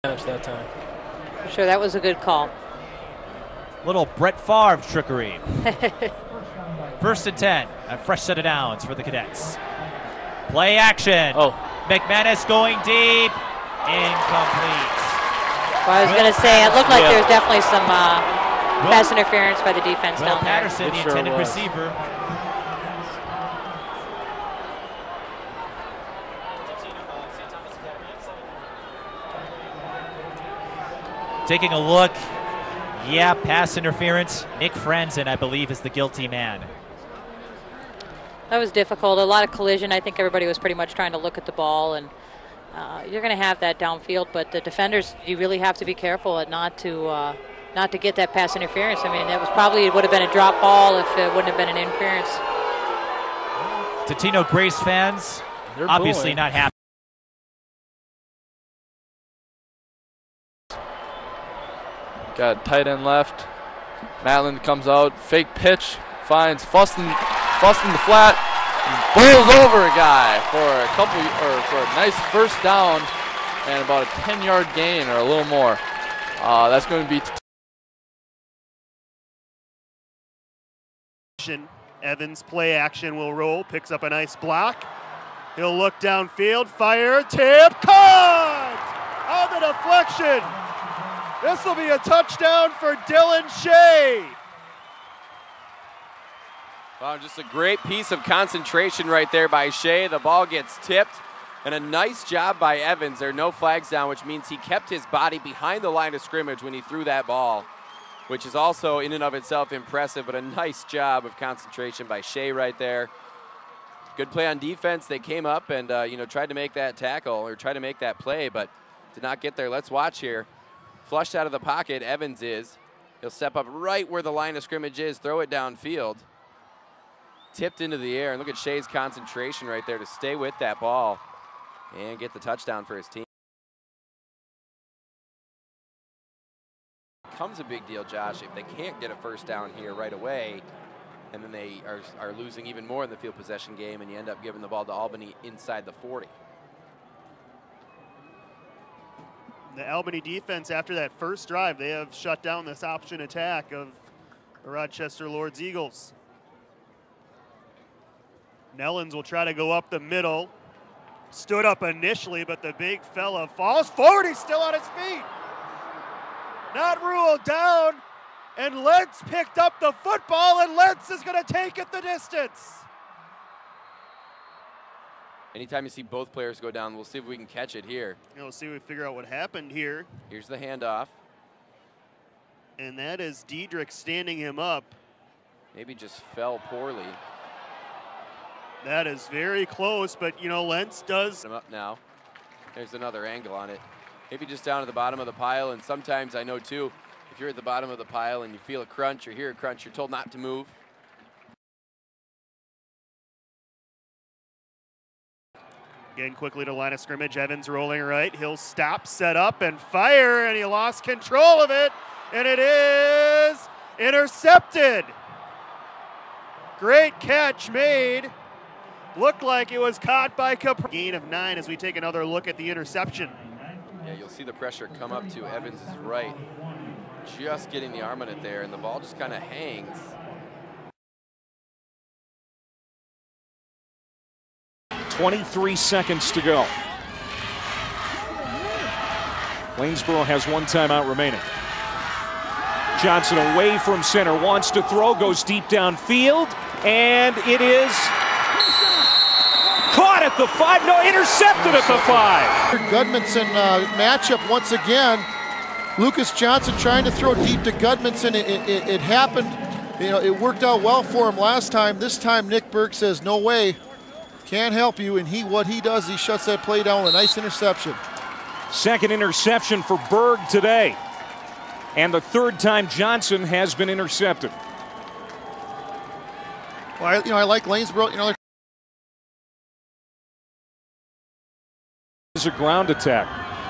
that time. For sure, that was a good call. Little Brett Favre trickery. 1st and 10, a fresh set of downs for the Cadets. Play action. Oh. McManus going deep. Incomplete. Well, I was going to say, it looked like there was definitely some pass interference by the defense down there. Patterson, the intended receiver. Taking a look. Yeah, pass interference. Nick Franzen, I believe, is the guilty man. That was difficult. A lot of collision. I think everybody was pretty much trying to look at the ball, and you're going to have that downfield. But the defenders, you really have to be careful at not to get that pass interference. I mean, it would have been a drop ball if it wouldn't have been an interference. Totino Grace fans, obviously not happy. Got tight end left. Matland comes out, fake pitch, finds Fuston the flat, bowls over a guy for a nice first down and about a 10-yard gain or a little more. That's going to be. Evans play action will roll, picks up a nice block. He'll look downfield, fire, tip, caught on the deflection. This will be a touchdown for Dylan Shea. Wow, just a great piece of concentration right there by Shea. The ball gets tipped, and a nice job by Evans. There are no flags down, which means he kept his body behind the line of scrimmage when he threw that ball, which is also in and of itself impressive, but a nice job of concentration by Shea right there. Good play on defense. They came up and tried to make that tackle or tried to make that play, but did not get there. Let's watch here. Flushed out of the pocket, Evans is. He'll step up right where the line of scrimmage is, throw it downfield. Tipped into the air, and look at Shea's concentration right there to stay with that ball and get the touchdown for his team. Becomes a big deal, Josh, if they can't get a first down here right away, and then they are losing even more in the field possession game, and you end up giving the ball to Albany inside the 40. The Albany defense, after that first drive, they have shut down this option attack of the Rochester Lords Eagles. Nellens will try to go up the middle. Stood up initially, but the big fella falls forward. He's still on his feet. Not ruled down, and Lentz picked up the football, and Lentz is going to take it the distance. Anytime you see both players go down, we'll see if we can catch it here. We'll see if we figure out what happened here. Here's the handoff. And that is Diedrich standing him up. Maybe just fell poorly. That is very close, but Lentz does. Him up now. There's another angle on it. Maybe just down at the bottom of the pile, and sometimes I know too, if you're at the bottom of the pile and you feel a crunch or hear a crunch, you're told not to move. Again, quickly to line of scrimmage. Evans rolling right. He'll stop, set up, and fire, and he lost control of it, and it is intercepted. Great catch made. Looked like it was caught by Capri. Gain of 9 as we take another look at the interception. Yeah, you'll see the pressure come up to Evans' right. Just getting the arm on it there, and the ball just kind of hangs. .23 seconds to go. Waynesboro has one timeout remaining. Johnson away from center, wants to throw, goes deep downfield, and it is caught at the 5, no, intercepted at the 5. Gudmundson matchup once again. Lucas Johnson trying to throw deep to Gudmundson. It happened, it worked out well for him last time. This time Nick Berg says, no way, can't help you, and what he does, he shuts that play down with a nice interception. Second interception for Berg today, and the third time Johnson has been intercepted. Well, I like Lanesboro. It's a ground attack.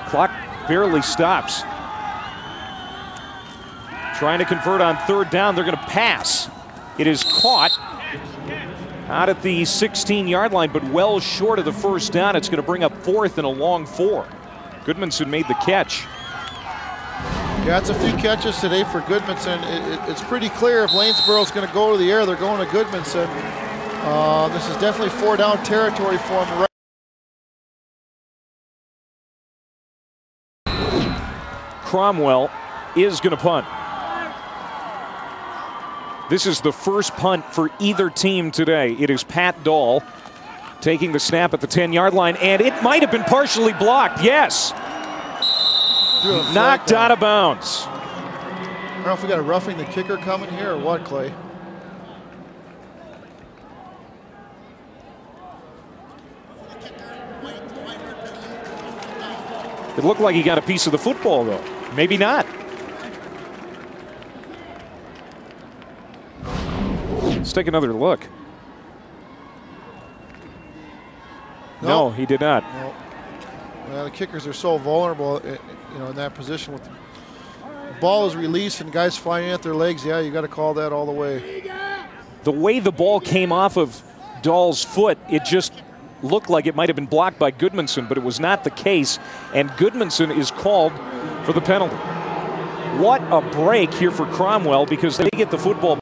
Clock barely stops. Trying to convert on third down. They're going to pass. It is caught out at the 16-yard line, but well short of the first down. It's going to bring up fourth and a long 4. Gudmundson made the catch. Yeah, it's a few catches today for Goodmanson. It's pretty clear if Lanesboro's going to go to the air, they're going to Goodmanson. This is definitely 4-down territory for him. Cromwell is going to punt. This is the first punt for either team today. It is Pat Dahl taking the snap at the 10-yard line, and it might have been partially blocked. Yes. Knocked out of bounds. I don't know if we got a roughing the kicker coming here or what, Clay. It looked like he got a piece of the football, though. Maybe not. Let's take another look. No, he did not. No. Well, the kickers are so vulnerable, in that position. With the ball is released and guys flying at their legs. Yeah, you got to call that all the way. The way the ball came off of Dahl's foot, it just looked like it might have been blocked by Goodmanson, but it was not the case, and Goodmanson is called for the penalty. What a break here for Cromwell, because they get the football.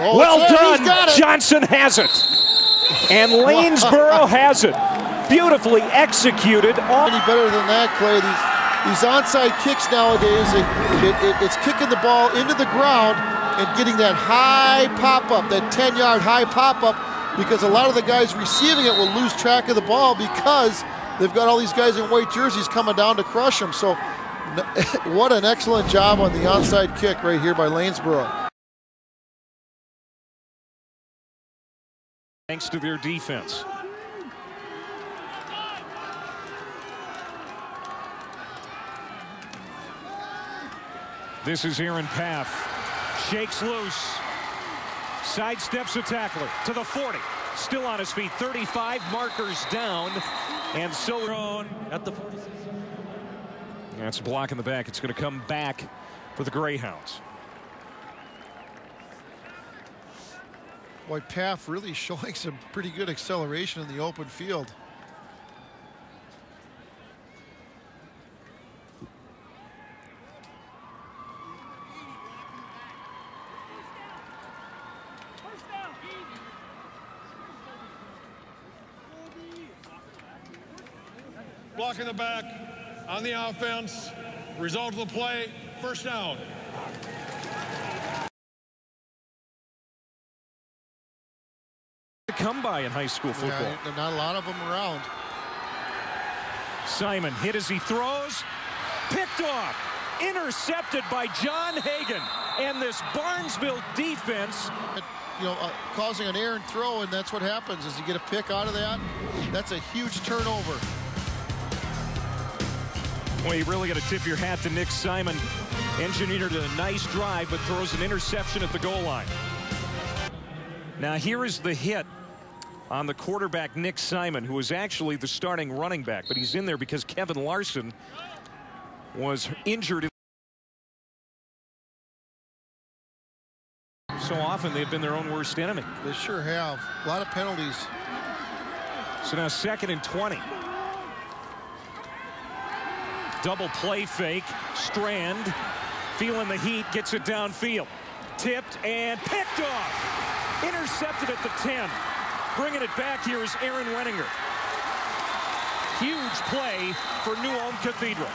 Oh, well done. Johnson has it. And Lanesboro has it. Beautifully executed. Any better than that, Clay? These onside kicks nowadays, it's kicking the ball into the ground and getting that high pop-up, that 10-yard high pop-up, because a lot of the guys receiving it will lose track of the ball because they've got all these guys in white jerseys coming down to crush them. So what an excellent job on the onside kick right here by Lanesboro. Thanks to their defense. This is Aaron Paff. Shakes loose. Sidesteps a tackler to the 40. Still on his feet. 35 markers down. And so at the 46. That's a block in the back. It's going to come back for the Greyhounds. Boy, Paff really showing some pretty good acceleration in the open field. Block in the back on the offense. Result of the play, first down. Come by in high school football. Yeah, not a lot of them around. Simon hit as he throws. Picked off. Intercepted by John Hagan. And this Barnesville defense. Causing an errant throw, and that's what happens is you get a pick out of that. That's a huge turnover. Well, you really got to tip your hat to Nick Simon. Engineered a nice drive, but throws an interception at the goal line. Now here is the hit on the quarterback, Nick Simon, who is actually the starting running back, but he's in there because Kevin Larson was injured. So often they've been their own worst enemy. They sure have. A lot of penalties. So now 2nd and 20. Double play fake. Strand feeling the heat, gets it downfield. Tipped and picked off. Intercepted at the 10. Bringing it back here is Aaron Renninger. Huge play for New Ulm Cathedral.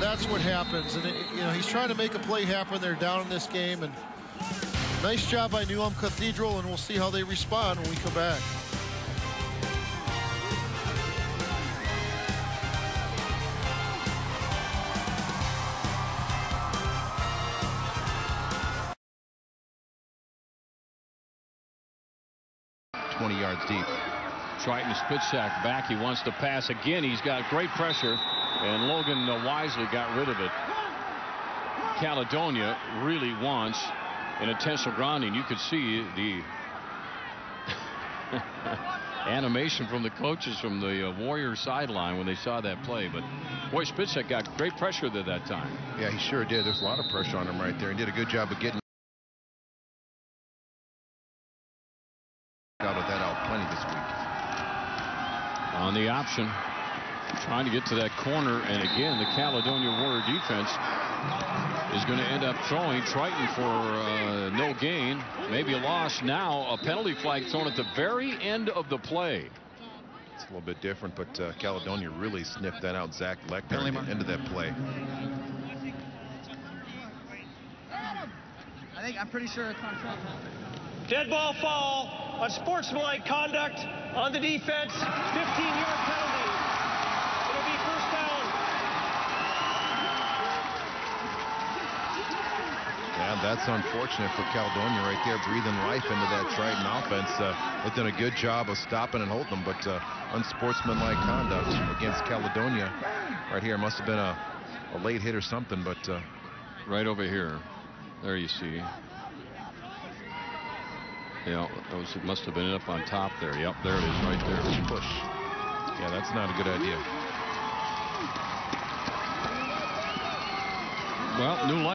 That's what happens, and he's trying to make a play happen. They're down in this game, and nice job by New Ulm Cathedral, and we'll see how they respond when we come back. Yards deep. Triton Spitzak back. He wants to pass again. He's got great pressure, and Logan wisely got rid of it. Caledonia really wants an intentional grounding. You could see the animation from the coaches from the Warriors sideline when they saw that play. But boy, Spitzak got great pressure there that time. Yeah, he sure did. There's a lot of pressure on him right there. He did a good job of getting out of that out on the option, trying to get to that corner, and again the Caledonia Warrior defense is going to end up throwing Triton for no gain, maybe a loss. Now a penalty flag thrown at the very end of the play. It's a little bit different, but Caledonia really sniffed that out. Zach Leckner at the end of that play. I'm pretty sure it's on track. Dead ball foul on sportsmanlike conduct on the defense. 15-yard penalty. It'll be first down. Yeah, that's unfortunate for Caledonia right there, breathing life into that Triton offense. They've done a good job of stopping and holding them, but unsportsmanlike conduct against Caledonia right here. Must have been a late hit or something, but right over here. There you see. Yeah, it must have been up on top there. Yep, there it is right there. Push. Yeah, that's not a good idea. Well, new life.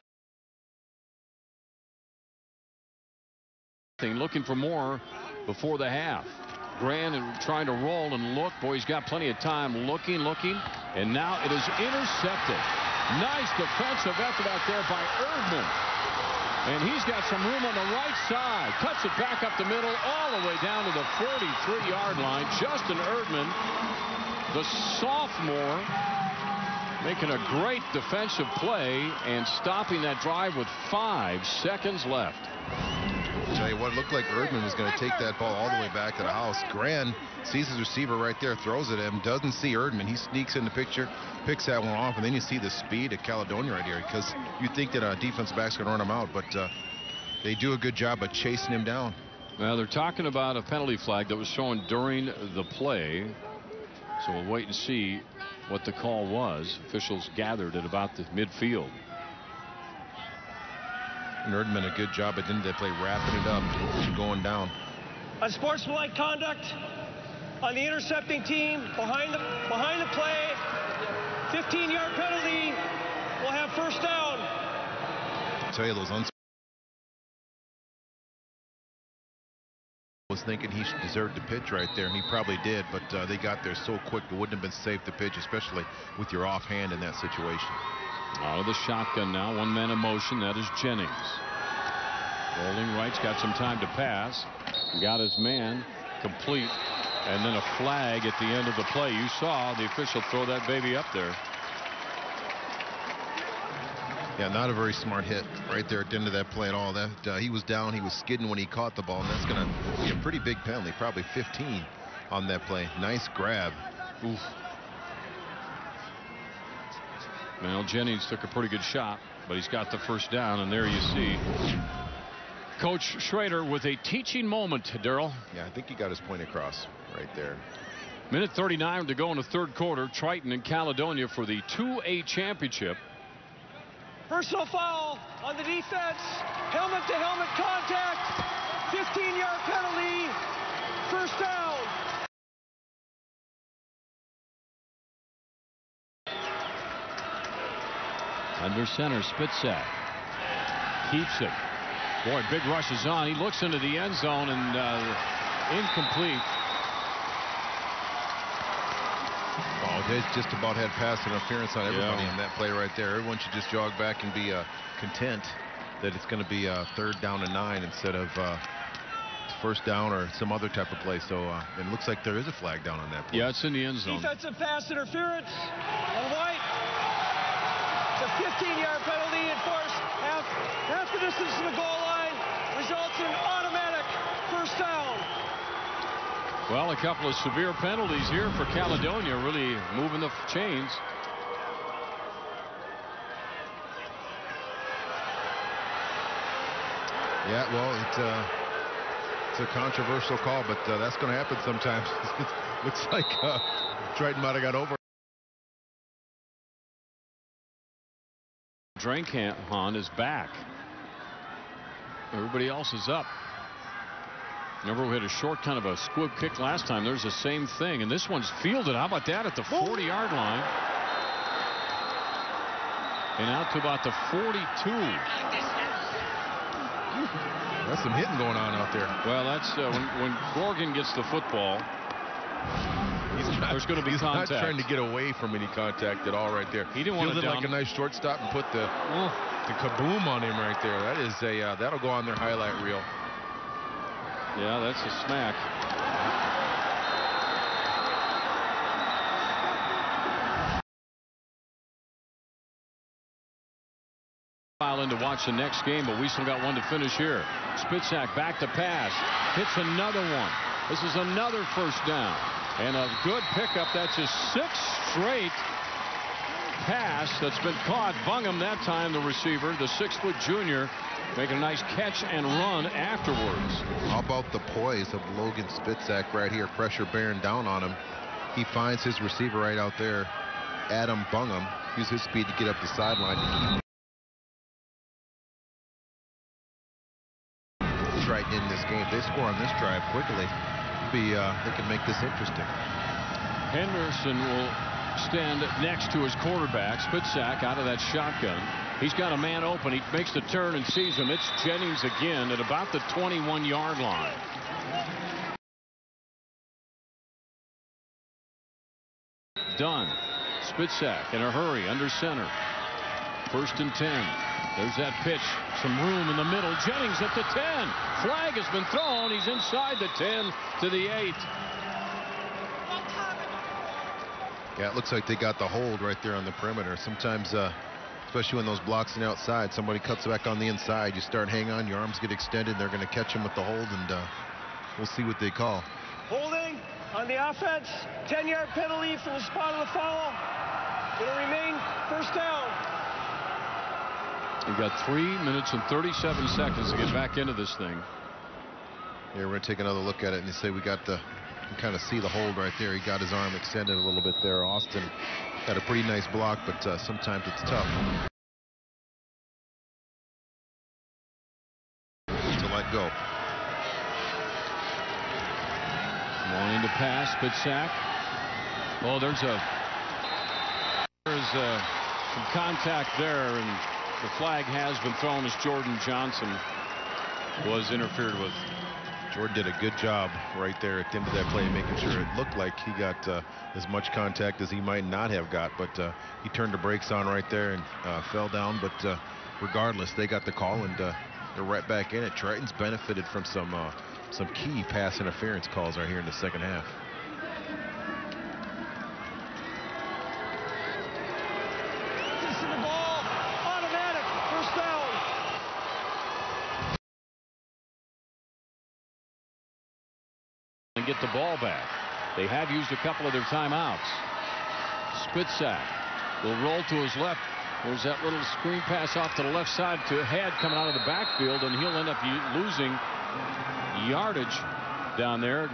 Looking for more before the half. Grand trying to roll and look. Boy, he's got plenty of time looking, and now it is intercepted. Nice defensive effort out there by Erdman. And he's got some room on the right side. Cuts it back up the middle all the way down to the 43-yard line. Justin Erdman, the sophomore, making a great defensive play and stopping that drive with 5 seconds left. I'll tell you what, it looked like Erdman was going to take that ball all the way back to the house. Gran sees his receiver right there, throws it at him, doesn't see Erdman. He sneaks in the picture, picks that one off, and then you see the speed of Caledonia right here, because you think that a defensive back's going to run him out, but they do a good job of chasing him down. Well, they're talking about a penalty flag that was shown during the play, so we'll wait and see what the call was. Officials gathered at about the midfield. Erdman a good job at the end of that play, wrapping it up and going down. Unsportsmanlike conduct on the intercepting team behind the play. 15-yard penalty. We'll have first down. I'll tell you, those was thinking he deserved to pitch right there, and he probably did, but they got there so quick it wouldn't have been safe to pitch, especially with your offhand in that situation. Out of the shotgun now, one man in motion. That is Jennings. Rolling right's got some time to pass. Got his man complete. And then a flag at the end of the play. You saw the official throw that baby up there. Yeah, not a very smart hit right there at the end of that play at all. That he was down, he was skidding when he caught the ball, and that's going to be a pretty big penalty, probably 15 on that play. Nice grab. Oof. Well, Jennings took a pretty good shot, but he's got the first down, and there you see Coach Schrader with a teaching moment, Darrell. Yeah, I think he got his point across right there. Minute 39 to go in the third quarter. Triton and Caledonia for the 2A championship. Personal foul on the defense. Helmet-to-helmet contact. 15-yard penalty. First down. Under center, Spitzak keeps it. Boy, big rush is on. He looks into the end zone and incomplete. Oh, they just about had pass interference on everybody on that play right there. Everyone should just jog back and be content that it's going to be 3rd down and 9 instead of first down or some other type of play. So it looks like there is a flag down on that play. Yeah, it's in the end zone. Defensive pass interference on White. It's a 15-yard penalty enforced half the distance to the goal line, results in automatic first down. Well, a couple of severe penalties here for Caledonia, really moving the chains. Yeah, well, it's a controversial call, but that's going to happen sometimes. It looks like Triton might have got over. Drankhahn is back. Everybody else is up. Remember, we had a short kind of a squib kick last time. There's the same thing, and this one's fielded. How about that at the 40-yard line? And out to about the 42. That's some hitting going on out there. Well, that's when Gorgon gets the football. there's going to be contact. Not trying to get away from any contact at all right there. He didn't want to like a nice shortstop and put the kaboom on him right there. That is a that'll go on their highlight reel. Yeah, that's a smack. File in to watch the next game, but we still got one to finish here. Spitzak back to pass, hits another one. This is another first down and a good pickup. That's his 6th straight pass that's been caught. Bungham that time, the receiver, the 6-foot junior, making a nice catch and run afterwards. How about the poise of Logan Spitzak right here? Pressure bearing down on him. He finds his receiver right out there, Adam Bungham. Use his speed to get up the sideline to keep right in this game. If they score on this drive quickly, they can make this interesting. Henderson will stand next to his quarterback. Spitzak out of that shotgun. He's got a man open. He makes the turn and sees him. It's Jennings again at about the 21-yard line. Done. Spitzak in a hurry under center. 1st and 10. There's that pitch. Some room in the middle. Jennings at the 10. Flag has been thrown. He's inside the 10 to the 8. Yeah, it looks like they got the hold right there on the perimeter. Sometimes, especially when those blocks on the outside, somebody cuts back on the inside. You start hanging on, your arms get extended. They're going to catch him with the hold, and we'll see what they call. Holding on the offense. 10-yard penalty from the spot of the foul. It'll remain first down. You've got 3 minutes and 37 seconds to get back into this thing. Yeah, we're going to take another look at it, and you say we got the, you kind of see the hold right there. He got his arm extended a little bit there. Austin got a pretty nice block, but sometimes it's tough to let go. Wanting to pass, Spitzak. Oh, there's some contact there, and the flag has been thrown as Jordan Johnson was interfered with. Jordan did a good job right there at the end of that play, making sure it looked like he got as much contact as he might not have got, but he turned the brakes on right there and fell down. But regardless, they got the call, and they're right back in it. Triton's benefited from some key pass interference calls right here in the second half. And get the ball back. They have used a couple of their timeouts. Spitzak will roll to his left. There's that little screen pass off to the left side to Head coming out of the backfield, and he'll end up losing yardage down there.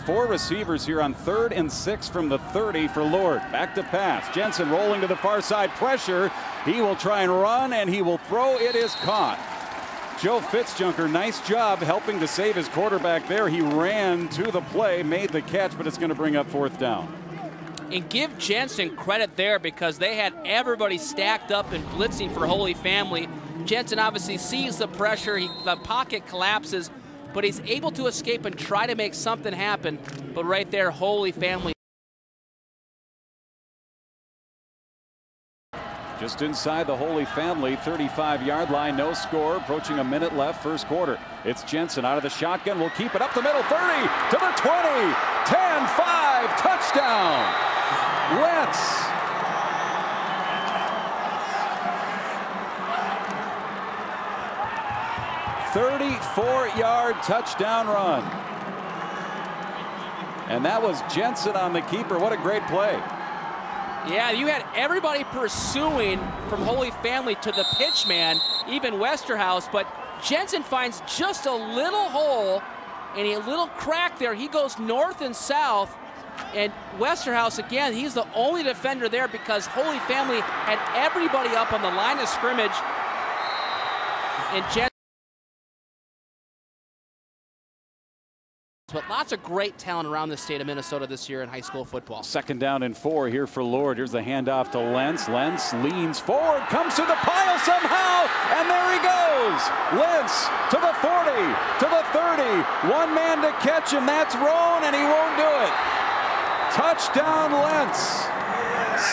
4 receivers here on 3rd and 6 from the 30 for Lord. Back to pass. Jensen rolling to the far side. Pressure. He will try and run, and he will throw. It is caught. Joe Fitzjunker, nice job helping to save his quarterback there. He ran to the play, made the catch, but it's going to bring up 4th down. And give Jensen credit there, because they had everybody stacked up and blitzing for Holy Family. Jensen obviously sees the pressure. The pocket collapses, but he's able to escape and try to make something happen. But right there, Holy Family. Just inside the Holy Family 35-yard line, no score, approaching a minute left, first quarter. It's Jensen out of the shotgun, will keep it up the middle, 30 to the 20, 10-5, touchdown. Let's 34-yard touchdown run. And that was Jensen on the keeper. What a great play. Yeah, you had everybody pursuing from Holy Family to the pitch man, even Westerhouse, but Jensen finds just a little hole and a little crack there. He goes north and south, and Westerhouse, again, he's the only defender there because Holy Family had everybody up on the line of scrimmage, and Jensen. But lots of great talent around the state of Minnesota this year in high school football. 2nd down and 4 here for Lord. Here's the handoff to Lentz. Lentz leans forward, comes to the pile somehow, and there he goes. goes. Lentz to the 40, to the 30. One man to catch him. That's Roan, and he won't do it. Touchdown, Lentz.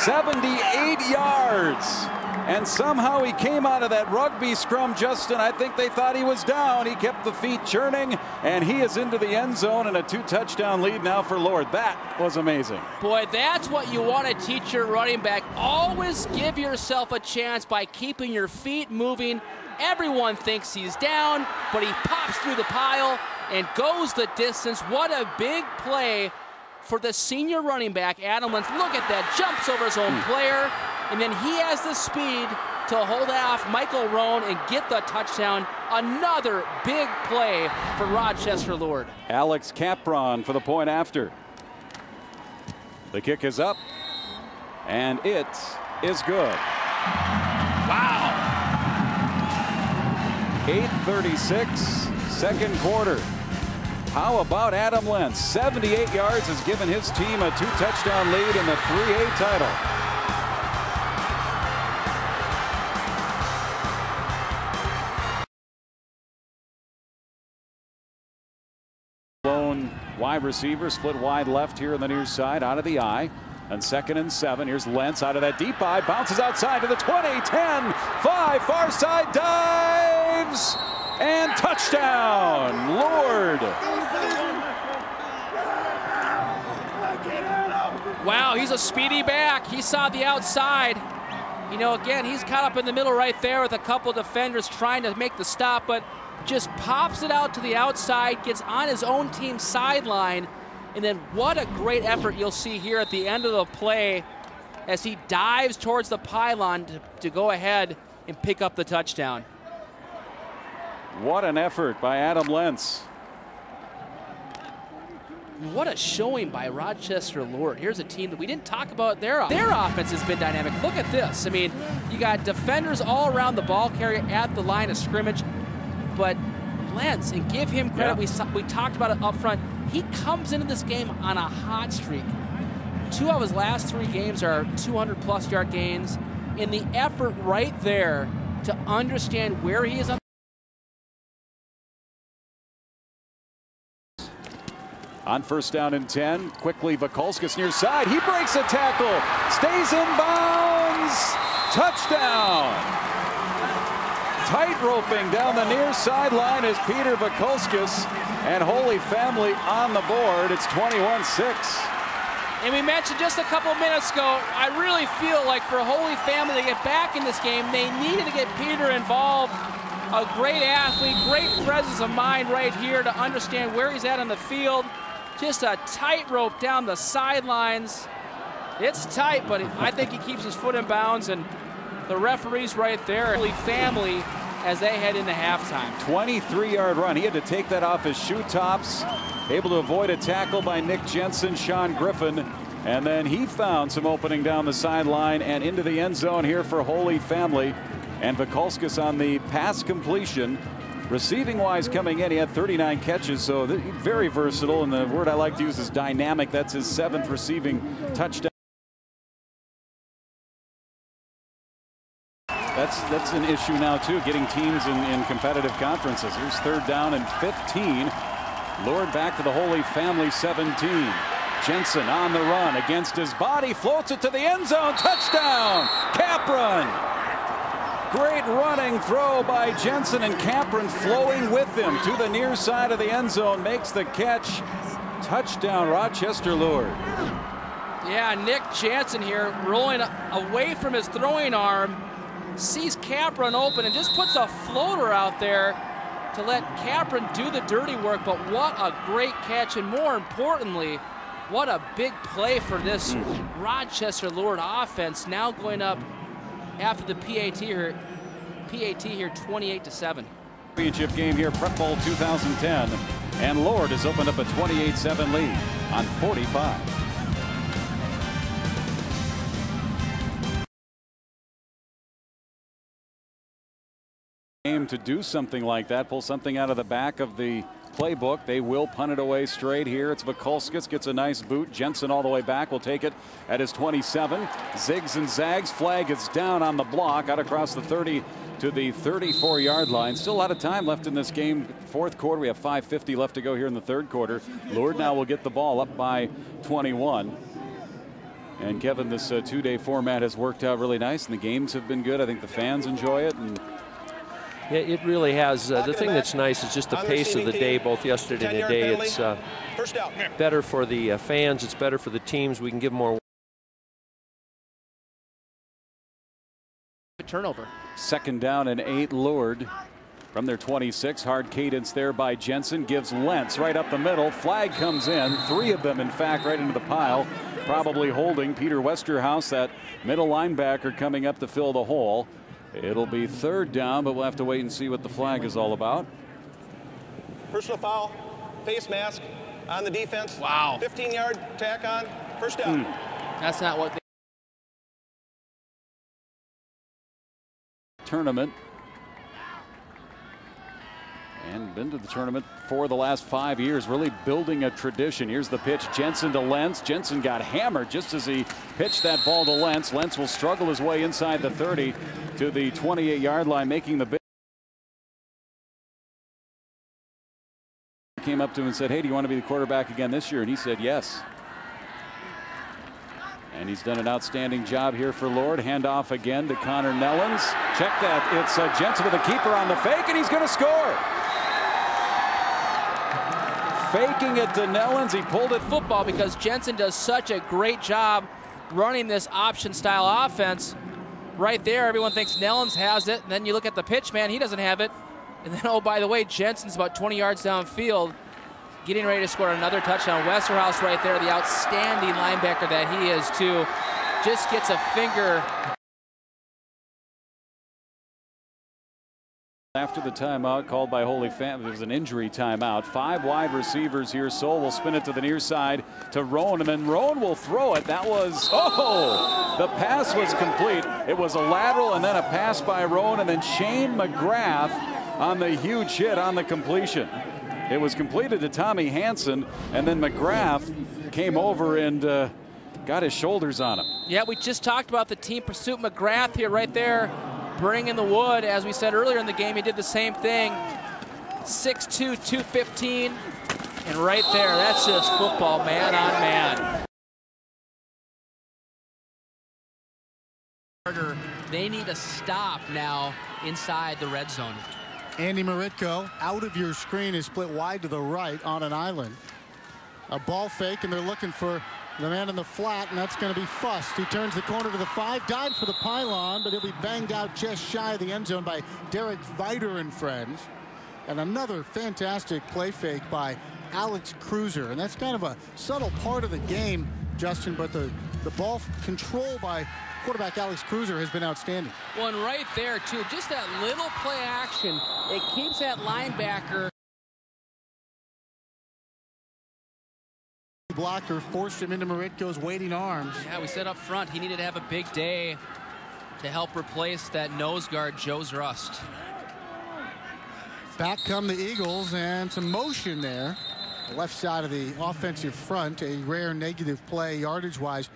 78 yards. And somehow he came out of that rugby scrum, Justin. I think they thought he was down. He kept the feet churning, and he is into the end zone, and a 2-touchdown lead now for Lord. That was amazing. Boy, that's what you want to teach your running back. Always give yourself a chance by keeping your feet moving. Everyone thinks he's down, but he pops through the pile and goes the distance. What a big play for the senior running back, Adam Lentz. Look at that, jumps over his own player, and then he has the speed to hold off Michael Roan and get the touchdown. Another big play for Rochester Lord. Alex Capron for the point after. The kick is up, and it is good. Wow. 8:36, second quarter. How about Adam Lentz? 78 yards has given his team a 2-touchdown lead in the 3A title. Lone wide receiver, split wide left here on the near side, out of the eye. On 2nd and 7, here's Lentz out of that deep eye, bounces outside to the 20, 10, 5, far side, dives, and touchdown, Lord. Wow, he's a speedy back. He saw the outside. You know, again, he's caught up in the middle right there with a couple defenders trying to make the stop, but just pops it out to the outside, gets on his own team's sideline, and then what a great effort you'll see here at the end of the play as he dives towards the pylon to go ahead and pick up the touchdown. What an effort by Adam Lentz. What a showing by Rochester Lord. Here's a team that we didn't talk about. Their offense has been dynamic. Look at this. I mean, you got defenders all around the ball carrier at the line of scrimmage, but Lentz, and give him credit, we talked about it up front, he comes into this game on a hot streak. 2 of his last 3 games are 200-plus yard gains, and the effort right there to understand where he is on 1st down and 10, quickly Vikulskis near side. He breaks a tackle, stays in bounds, touchdown. Tight roping down the near sideline is Peter Vikulskis, and Holy Family on the board. It's 21-6. And we mentioned just a couple of minutes ago, I really feel like for Holy Family to get back in this game, they needed to get Peter involved. A great athlete, great presence of mind right here to understand where he's at on the field. Just a tightrope down the sidelines. It's tight, but I think he keeps his foot in bounds, and the referee's right there. Holy Family as they head into halftime. 23-yard run. He had to take that off his shoe tops. Able to avoid a tackle by Nick Jensen, Sean Griffin, and then he found some opening down the sideline and into the end zone here for Holy Family. And Vikulskis on the pass completion. Receiving-wise coming in, he had 39 catches, so very versatile, and the word I like to use is dynamic. That's his 7th receiving touchdown. That's an issue now, too, getting teams in competitive conferences. Here's 3rd down and 15. Lured back to the Holy Family 17. Jensen on the run against his body, floats it to the end zone, touchdown, Capron. Great running throw by Jensen, and Capron flowing with him to the near side of the end zone, makes the catch. Touchdown, Rochester Lord. Yeah, Nick Jensen here rolling away from his throwing arm, sees Capron open and just puts a floater out there to let Capron do the dirty work. But what a great catch, and more importantly, what a big play for this Rochester Lord offense, now going up after the PAT here 28-7. Championship game here, Prep Bowl 2010, and Lord has opened up a 28-7 lead on 45. To do something like that, pull something out of the back of the playbook. They will punt it away straight here. It's Vikulskis, gets a nice boot. Jensen all the way back will take it at his 27. Zigs and zags. Flag is down on the block, out across the 30 to the 34-yard line. Still a lot of time left in this game. Fourth quarter, we have 5:50 left to go here in the third quarter. Lourdes now will get the ball up by 21. And Kevin, this two-day format has worked out really nice, and the games have been good. I think the fans enjoy it. And yeah, it really has. The thing that's nice is just the pace of the day, both yesterday and today. It's better for the fans. It's better for the teams. We can give more. Turnover. Second down and 8, Lourdes from their 26. Hard cadence there by Jensen. Gives Lentz right up the middle. Flag comes in. 3 of them, in fact, right into the pile. Probably holding Peter Westerhouse, that middle linebacker, coming up to fill the hole. It'll be third down, but we'll have to wait and see what the flag is all about. Personal foul, face mask on the defense. Wow. 15-yard tack on, first down. That's not what they tournament, and been to the tournament for the last 5 years, really building a tradition. Here's the pitch, Jensen to Lentz. Jensen got hammered just as he pitched that ball to Lentz. Lentz will struggle his way inside the 30 to the 28-yard line, making the big. Came up to him and said, hey, do you want to be the quarterback again this year? And he said yes. And he's done an outstanding job here for Lourdes. Handoff again to Connor Nellens. Check that. It's Jensen with the keeper on the fake, and he's going to score. Faking it to Nellens. He pulled it. Football, because Jensen does such a great job running this option-style offense. Right there, everyone thinks Nellens has it. And then you look at the pitch man, he doesn't have it. And then, oh, by the way, Jensen's about 20 yards downfield, getting ready to score another touchdown. Westerhouse right there, the outstanding linebacker that he is, too, just gets a finger. After the timeout called by Holy Family, it was an injury timeout. 5 wide receivers here. Soule will spin it to the near side to Roan, and then Roan will throw it. That was, oh, the pass was complete. It was a lateral and then a pass by Roan, and then Shane McGrath on the huge hit on the completion. It was completed to Tommy Hansen, and then McGrath came over and got his shoulders on him. Yeah, we just talked about the team pursuit. McGrath here right there, bringing the wood. As we said earlier in the game, he did the same thing. 6'2", 215, and right there, that's just football, man on man. They need a stop now inside the red zone. Andy Maritko out of your screen is split wide to the right on an island. A ball fake, and they're looking for the man in the flat, and that's going to be Fust. He turns the corner to the 5, dives for the pylon, but he'll be banged out just shy of the end zone by Derek Viter and friends. And another fantastic play fake by Alex Cruiser, and that's kind of a subtle part of the game, Justin, but the ball control by quarterback Alex Cruiser has been outstanding. One right there, too. Just that little play action. It keeps that linebacker. Blocker forced him into Maritko's waiting arms. Yeah, we said up front he needed to have a big day to help replace that nose guard, Joe's Rust. Back come the Eagles, and some motion there. The left side of the offensive front, a rare negative play yardage-wise.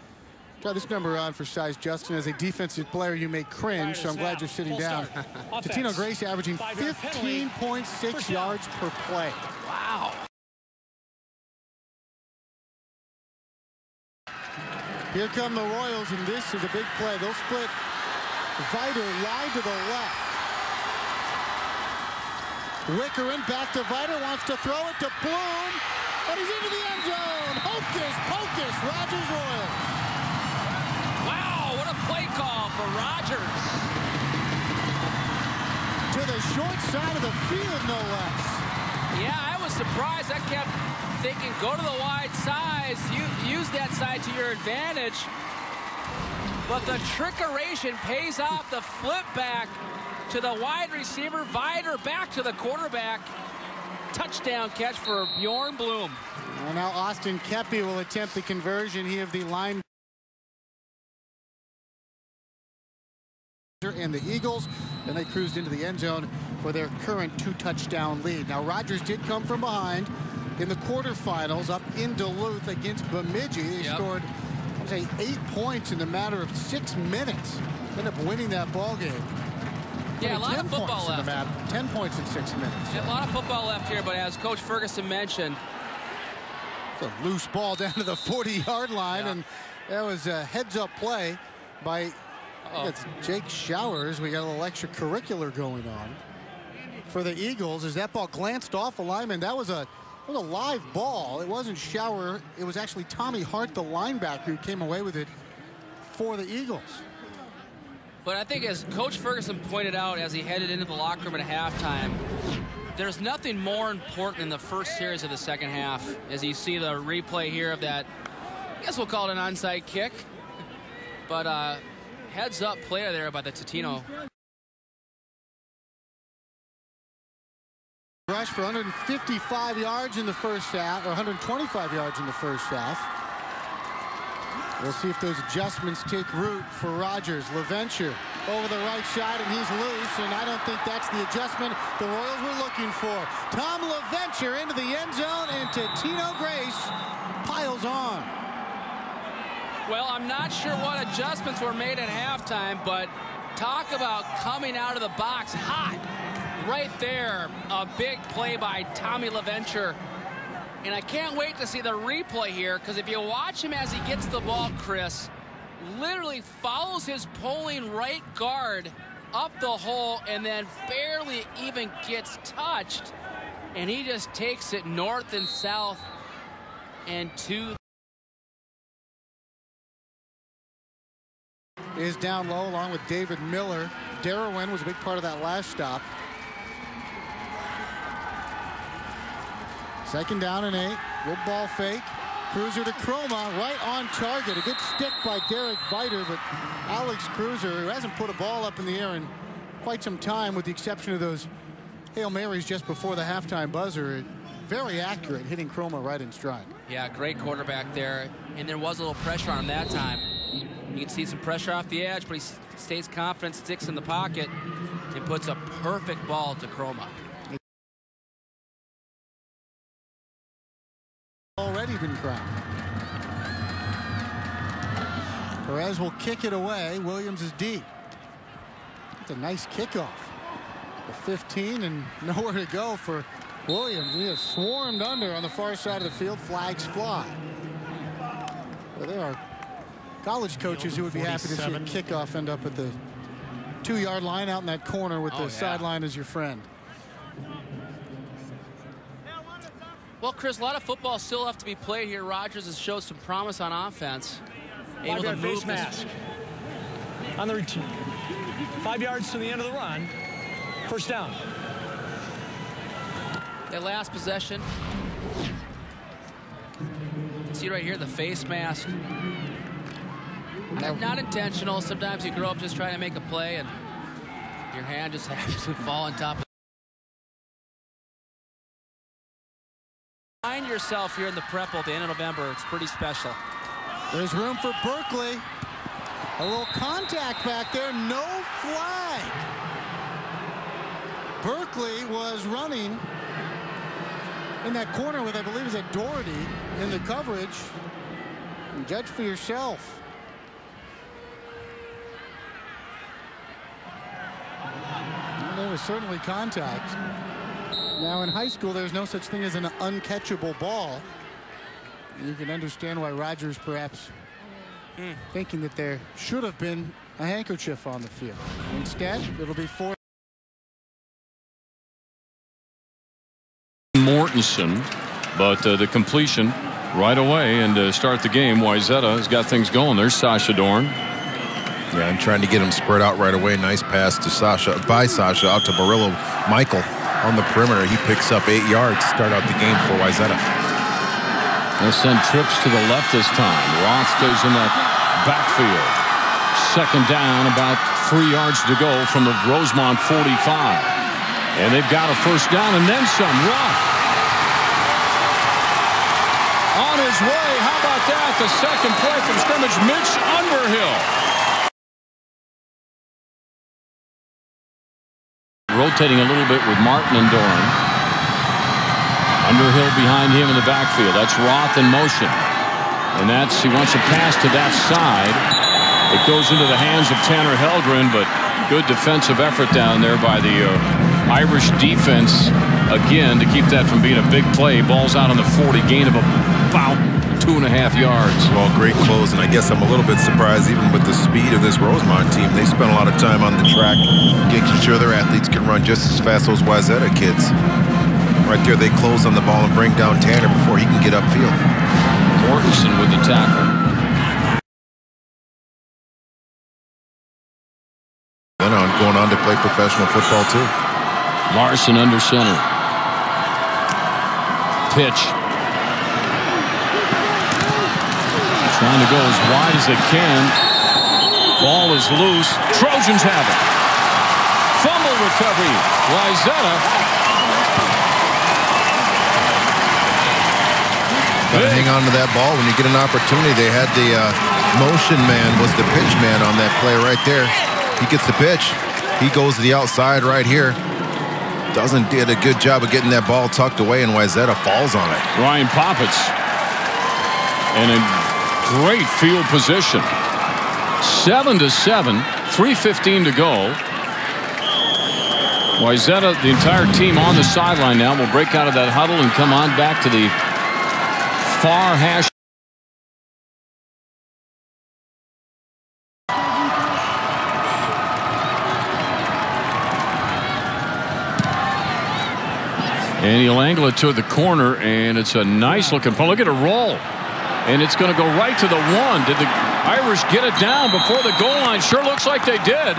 Try this number on for size, Justin. As a defensive player, you may cringe, so I'm glad you're sitting down. Tatino Grace averaging 15.6 yards per play. Wow. Here come the Royals, and this is a big play. They'll split Viter wide to the left. Wickerin back to Viter, wants to throw it to Bloom, and he's into the end zone. Hocus pocus, Rogers Royals. Wow, what a play call for Rogers. To the short side of the field, no less. Yeah, I was surprised. I kept thinking, go to the wide sides. Use that side to your advantage. But the trickeration pays off. The flip back to the wide receiver. Viter back to the quarterback. Touchdown catch for Bjorn Bloom. Well, now Austin Kepi will attempt the conversion. He of the line. And the Eagles, and they cruised into the end zone for their current 2-touchdown lead. Now Rogers did come from behind in the quarterfinals up in Duluth against Bemidji. They scored, I'd say, 8 points in a matter of 6 minutes. Ended up winning that ball game. Yeah, a lot of football left. 10 points in 6 minutes. Yeah, a lot of football left here, but as Coach Ferguson mentioned, it's a loose ball down to the 40-yard line, and that was a heads-up play by it's Jake Showers. We got a little extracurricular going on for the Eagles as that ball glanced off a lineman. That was a live ball. It wasn't Shower. It was actually Tommy Hart, the linebacker, who came away with it for the Eagles. But I think as Coach Ferguson pointed out as he headed into the locker room at halftime, there's nothing more important than the first series of the second half. As you see the replay here of that, I guess we'll call it an onside kick. But heads up play there by the Totino. Rush for 155 yards in the first half, or 125 yards in the first half. We'll see if those adjustments take root for Rodgers. LaVenture over the right side, and he's loose, and I don't think that's the adjustment the Royals were looking for. Tom LaVenture into the end zone, and Totino Grace piles on. Well, I'm not sure what adjustments were made at halftime, but talk about coming out of the box hot. Right there, a big play by Tommy LaVenture. And I can't wait to see the replay here, because if you watch him as he gets the ball, Chris, literally follows his pulling right guard up the hole and then barely even gets touched. And he just takes it north and south and to. Is down low along with David Miller. Darwin was a big part of that last stop. Second down and 8. Good ball fake. Cruiser to Chroma, right on target. A good stick by Derek Viter, but Alex Cruiser, who hasn't put a ball up in the air in quite some time, with the exception of those Hail Marys just before the halftime buzzer, very accurate, hitting Chroma right in stride. Yeah, great quarterback there, and there was a little pressure on him that time. You can see some pressure off the edge, but he stays confident, sticks in the pocket, and puts a perfect ball to Chroma. Already been crowned. Perez will kick it away. Williams is deep. It's a nice kickoff. The 15 and nowhere to go for Williams. He is swarmed under on the far side of the field. Flags fly. Well, there are college coaches who would be happy to see a kickoff end up at the 2-yard line out in that corner with the sideline as your friend. Well, Chris, a lot of football still have to be played here. Rodgers has showed some promise on offense. Able to move face mask on the return. 5 yards to the end of the run. First down. Their last possession. See right here the face mask. Not intentional. Sometimes you grow up just trying to make a play and your hand just happens to fall on top of. Find yourself here in the Prep Bowl at the end of November. It's pretty special. There's room for Berkeley. A little contact back there. No flag. Berkeley was running in that corner with, I believe, is that Doherty in the coverage. And judge for yourself. Well, there was certainly contact. Now, in high school, there's no such thing as an uncatchable ball. You can understand why Rodgers perhaps thinking that there should have been a handkerchief on the field. Instead, it'll be 4. Mortensen, but the completion right away and to start the game. Wayzata has got things going. There's Sasha Dorn. Yeah, I'm trying to get him spread out right away. Nice pass to Sasha, out to Barillo. Michael on the perimeter. He picks up 8 yards to start out the game for Wayzata. They'll send trips to the left this time. Roth stays in that backfield. Second down, about 3 yards to go from the Rosemont 45. And they've got a first down and then some. Roth on his way. How about that? The second play from scrimmage. Mitch Underhill. Rotating a little bit with Martin and Doran. Underhill behind him in the backfield. That's Roth in motion. And he wants to pass to that side. It goes into the hands of Tanner Helgren, but Good defensive effort down there by the Irish defense again to keep that from being a big play. Ball's out on the 40, gain of about 2.5 yards. Well, great close, and I guess I'm a little bit surprised even with the speed of this Rosemont team. They spent a lot of time on the track making sure their athletes can run just as fast as those Wayzata kids. Right there, they close on the ball and bring down Tanner before he can get upfield. Mortensen with the tackle. Then going on to play professional football too. Larson under center. Pitch. Trying to go as wide as they can. Ball is loose. Trojans have it. Fumble recovery. Wayzata. Got to hang on to that ball when you get an opportunity. They had the motion man was the pitch man on that play right there. He gets the pitch. He goes to the outside right here. Did a good job of getting that ball tucked away, and Wayzata falls on it. Ryan Poppets. And a great field position. 7-7. 3:15 to go. Wayzata, the entire team on the sideline now, will break out of that huddle and come on back to the far hash. And he'll angle it to the corner, and it's a nice looking pull. Look at it roll. And it's going to go right to the 1. Did the Irish get it down before the goal line? Sure looks like they did.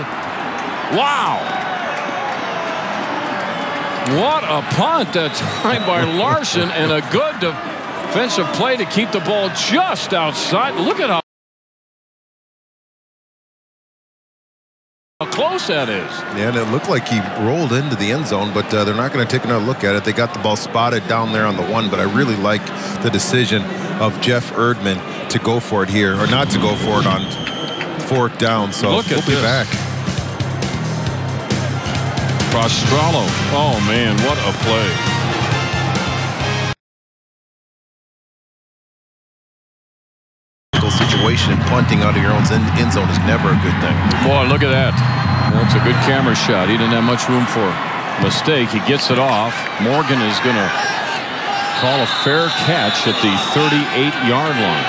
Wow. What a punt that time by Larson, and a good defensive play to keep the ball just outside. Look at how close that is. Yeah, and it looked like he rolled into the end zone, but they're not going to take another look at it. They got the ball spotted down there on the 1, but I really like the decision of Jeff Erdman to go for it here, or not to go for it on 4th down. So we'll be back. Prostralo. Oh man, what a play. Situation, punting out of your own end zone is never a good thing. Boy, look at that. That's a good camera shot. He didn't have much room for a mistake. He gets it off. Morgan is going to call a fair catch at the 38-yard line.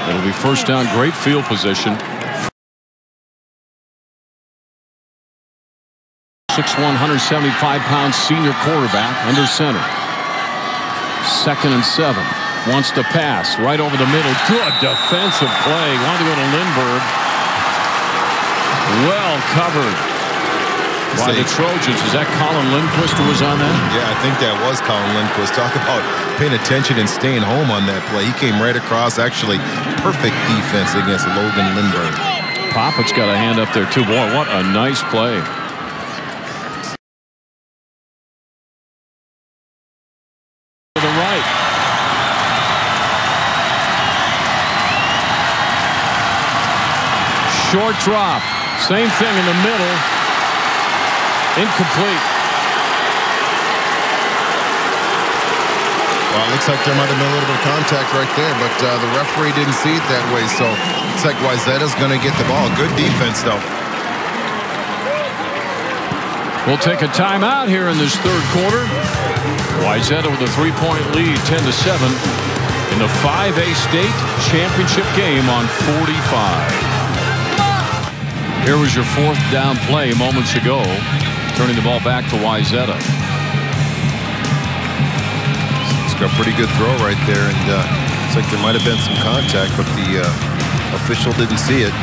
It'll be 1st down. Great field position. 6'1", 175-pound senior quarterback under center. 2nd and 7. Wants to pass right over the middle. Good defensive play. Wanted to go to Lindbergh. Well covered by the Trojans. Is that Colin Lindquist who was on that? Yeah, I think that was Colin Lindquist. Talk about paying attention and staying home on that play. He came right across. Actually, perfect defense against Logan Lindbergh. Poppet's got a hand up there too. Boy, what a nice play. To the right. Short drop. Same thing in the middle. Incomplete. Well, it looks like there might have been a little bit of contact right there, but the referee didn't see it that way. So it's like Wayzata's going to get the ball. Good defense, though. We'll take a timeout here in this 3rd quarter. Wayzata with a 3-point lead, 10-7 in the 5A state championship game on 45. Here was your 4th down play moments ago, turning the ball back to Wayzata. It's got a pretty good throw right there, and it's like there might have been some contact, but the official didn't see it.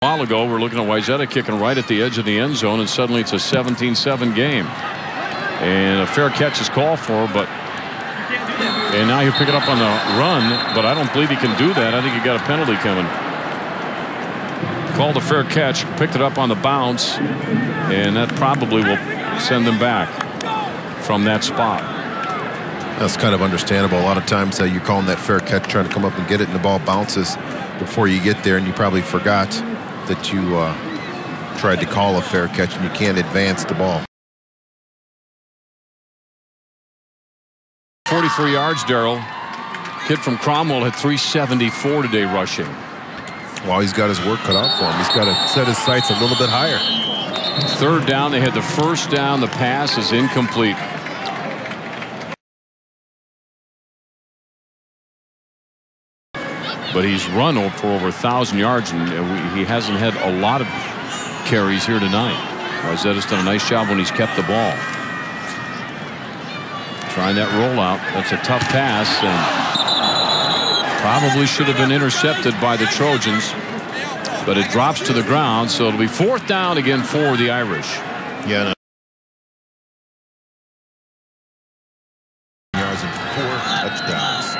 A while ago, we're looking at Wayzata kicking right at the edge of the end zone, and suddenly it's a 17-7 game. And a fair catch is called for, but and now he'll pick it up on the run, but I don't believe he can do that. I think he got a penalty coming. Called a fair catch, picked it up on the bounce, and that probably will send them back from that spot. That's kind of understandable. A lot of times you're calling that fair catch, trying to come up and get it, and the ball bounces before you get there, and you probably forgot that you tried to call a fair catch, and you can't advance the ball. 43 yards, Darrell. Kid from Cromwell had 374 today rushing. Well, he's got his work cut out for him. He's got to set his sights a little bit higher. Third down, they had the first down. The pass is incomplete. But he's run for over 1,000 yards, and he hasn't had a lot of carries here tonight. Wayzata's done a nice job when he's kept the ball. Trying that rollout. That's a tough pass, and probably should have been intercepted by the Trojans. But it drops to the ground, so it'll be fourth down again for the Irish. Yeah. Yards and 4 touchdowns.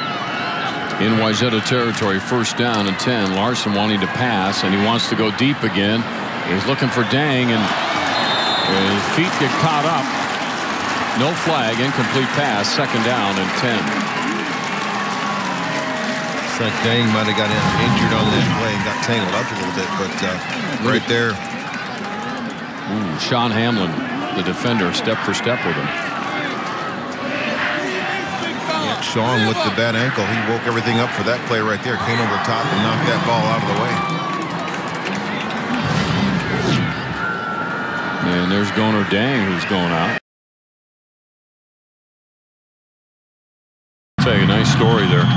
In Wayzata territory, first down and 10. Larson wanting to pass, and he wants to go deep again. He's looking for Dang, and his feet get caught up. No flag, incomplete pass, second down and 10. It's like Dang might have got injured on that play and got tangled up a little bit, but right there. Ooh, Sean Hamlin, the defender, step for step with him. Sean with the bad ankle, he woke everything up for that play right there. Came over the top and knocked that ball out of the way. And there's Goner Dang, who's going out. Tell you a nice story there.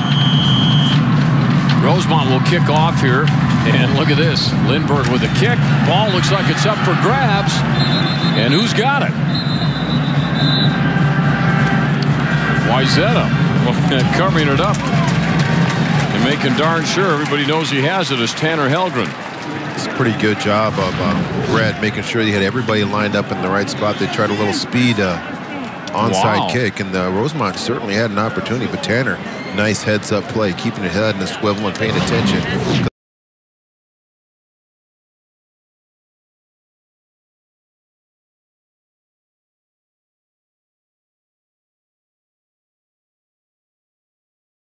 Rosemont will kick off here, and look at this. Lindbergh with a kick. Ball looks like it's up for grabs, and who's got it? Wayzata. Covering it up and making darn sure everybody knows he has it is Tanner Helgren. It's a pretty good job of Brad making sure he had everybody lined up in the right spot. They tried a little speed onside kick, and Rosemont certainly had an opportunity, but Tanner, nice heads up play, keeping it head in the swivel and paying attention.